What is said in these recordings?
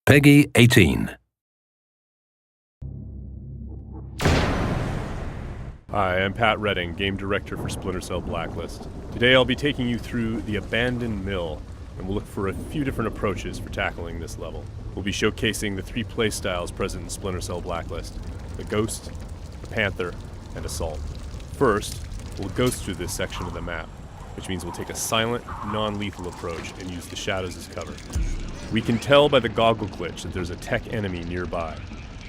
Peggy 18. Hi, I'm Pat Redding, Game Director for Splinter Cell Blacklist. Today I'll be taking you through the Abandoned Mill, and we'll look for a few different approaches for tackling this level. We'll be showcasing the three playstyles present in Splinter Cell Blacklist: the Ghost, the Panther, and Assault. First, we'll ghost through this section of the map, which means we'll take a silent, non-lethal approach and use the shadows as cover. We can tell by the goggle glitch that there's a tech enemy nearby.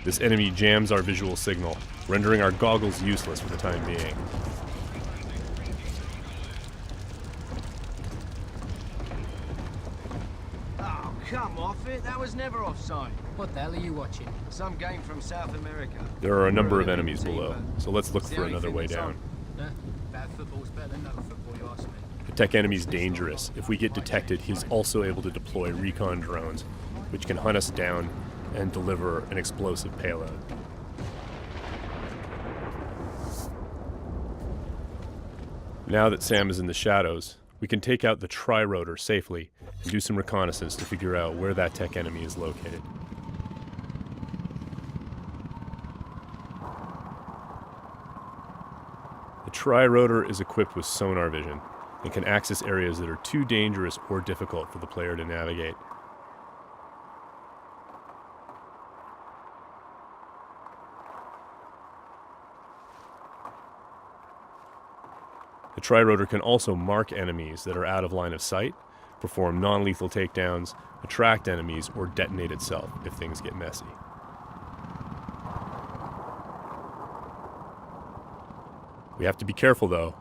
This enemy jams our visual signal, rendering our goggles useless for the time being. Oh, come off it. That was never offside. What the hell are you watching? Some game from South America. There are a number of enemies below, so let's look for another way down. Bad football's better than no football, you ask me. The tech enemy's dangerous. If we get detected, he's also able to deploy recon drones, which can hunt us down and deliver an explosive payload. Now that Sam is in the shadows, we can take out the tri-rotor safely and do some reconnaissance to figure out where that tech enemy is located. The tri-rotor is equipped with sonar vision and can access areas that are too dangerous or difficult for the player to navigate. The tri-rotor can also mark enemies that are out of line of sight, perform non-lethal takedowns, attract enemies, or detonate itself if things get messy. We have to be careful though.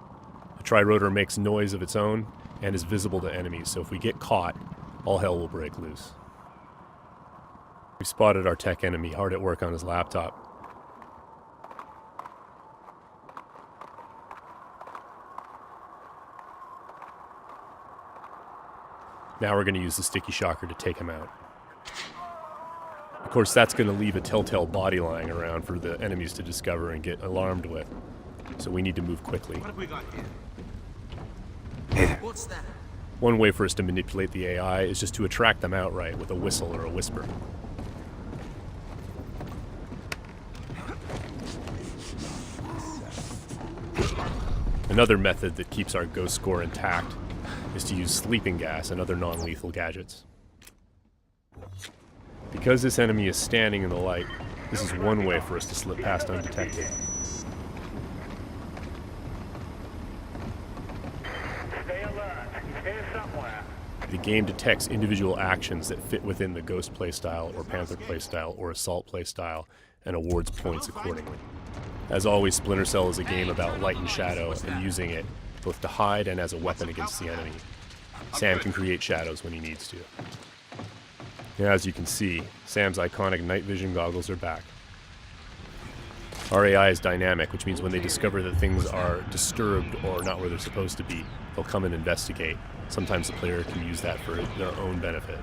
The tri-rotor makes noise of its own and is visible to enemies, so if we get caught, all hell will break loose. We've spotted our tech enemy hard at work on his laptop. Now we're going to use the sticky shocker to take him out. Of course, that's going to leave a telltale body lying around for the enemies to discover and get alarmed with. So we need to move quickly. What have we got here? What's that? One way for us to manipulate the AI is just to attract them outright with a whistle or a whisper. Another method that keeps our ghost score intact is to use sleeping gas and other non-lethal gadgets. Because this enemy is standing in the light, this is one way for us to slip past undetected. Stay alert. He's here somewhere. The game detects individual actions that fit within the Ghost playstyle or Panther playstyle or Assault playstyle and awards points accordingly. As always, Splinter Cell is a game about light and shadow and using it both to hide and as a weapon against the enemy. Sam can create shadows when he needs to. Now, as you can see, Sam's iconic night vision goggles are back. Our AI is dynamic, which means when they discover that things are disturbed or not where they're supposed to be, they'll come and investigate. Sometimes the player can use that for their own benefit.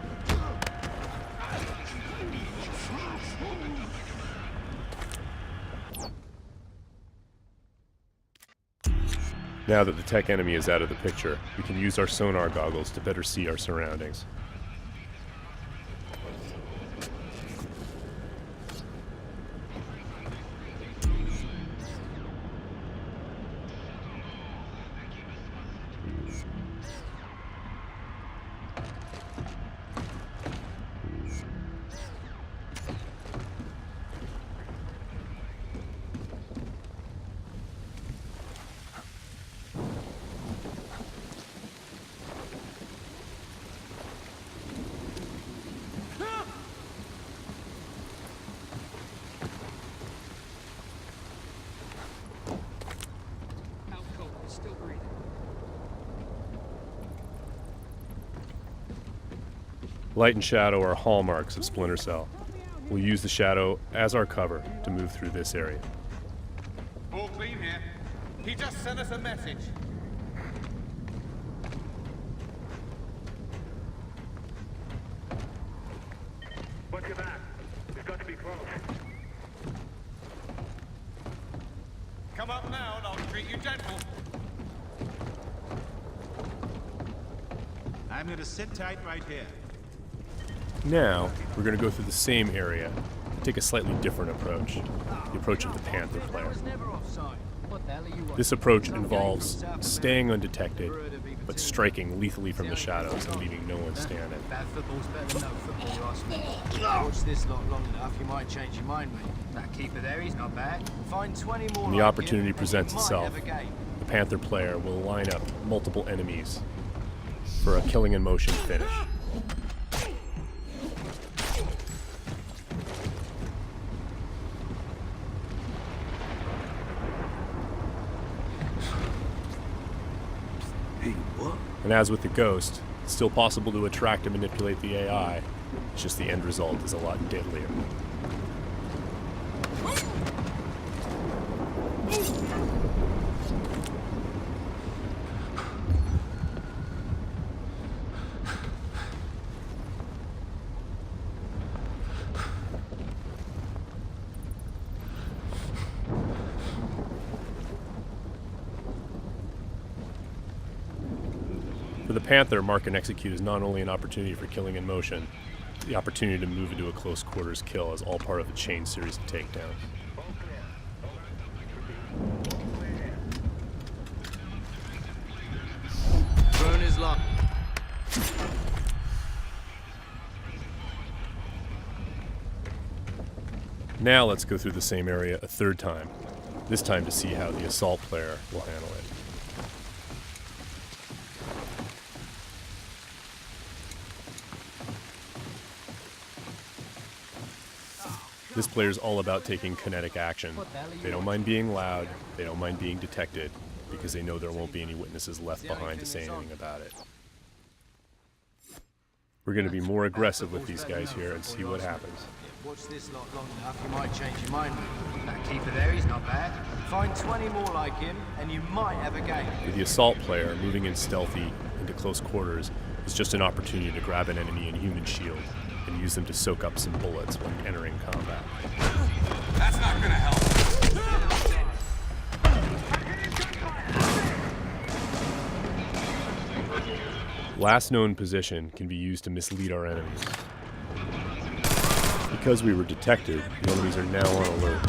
Now that the tech enemy is out of the picture, we can use our sonar goggles to better see our surroundings. Still breathing. Light and shadow are hallmarks of Splinter Cell. We'll use the shadow as our cover to move through this area. All clean here. He just sent us a message. Watch your back. We've got to be close. Come up now and I'll treat you gentle. I'm gonna sit tight right here. Now, we're going to go through the same area, but take a slightly different approach, the approach of the Panther That player. was never offside. What the hell are you watching? This approach involves staying undetected, but striking lethally from the shadows and leaving no one standing. Bad football's better than no football, you ask me. Watch this lot long enough, you might change your mind, mate. That keeper there, he's not bad. Find 20 more When the like opportunity him, presents you might itself, have a game. the Panther player will line up multiple enemies for a killing in motion finish. And as with the Ghost, it's still possible to attract and manipulate the AI. It's just the end result is a lot deadlier. For the Panther, mark and execute is not only an opportunity for killing in motion, the opportunity to move into a close quarters kill is all part of a chain series of takedowns. Drone is locked. Now let's go through the same area a third time, this time to see how the assault player will handle it. This player is all about taking kinetic action. They don't mind being loud, they don't mind being detected, because they know there won't be any witnesses left behind to say anything about it. We're going to be more aggressive with these guys here and see what happens. Watch this lot long enough, you might change your mind, mate. That keeper there, he's not bad. Find 20 more like him, and you might have a game. With the assault player, moving in stealthy into close quarters is just an opportunity to grab an enemy in human shield and use them to soak up some bullets when entering combat. That's not gonna help. Last known position can be used to mislead our enemies. Because we were detected, the enemies are now on alert,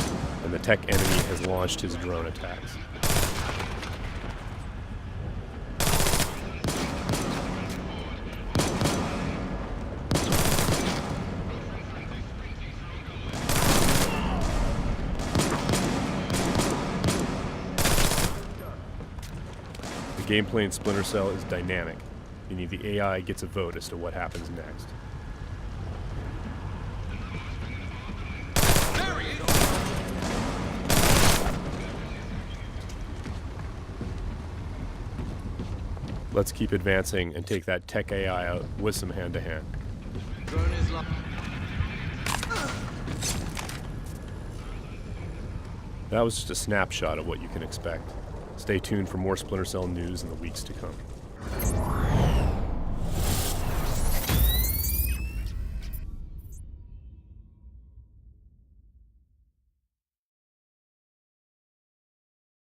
and the tech enemy has launched his drone attacks. The gameplay in Splinter Cell is dynamic, meaning the AI gets a vote as to what happens next. Let's keep advancing and take that tech AI out with some hand-to-hand. Drone is locked. That was just a snapshot of what you can expect. Stay tuned for more Splinter Cell news in the weeks to come.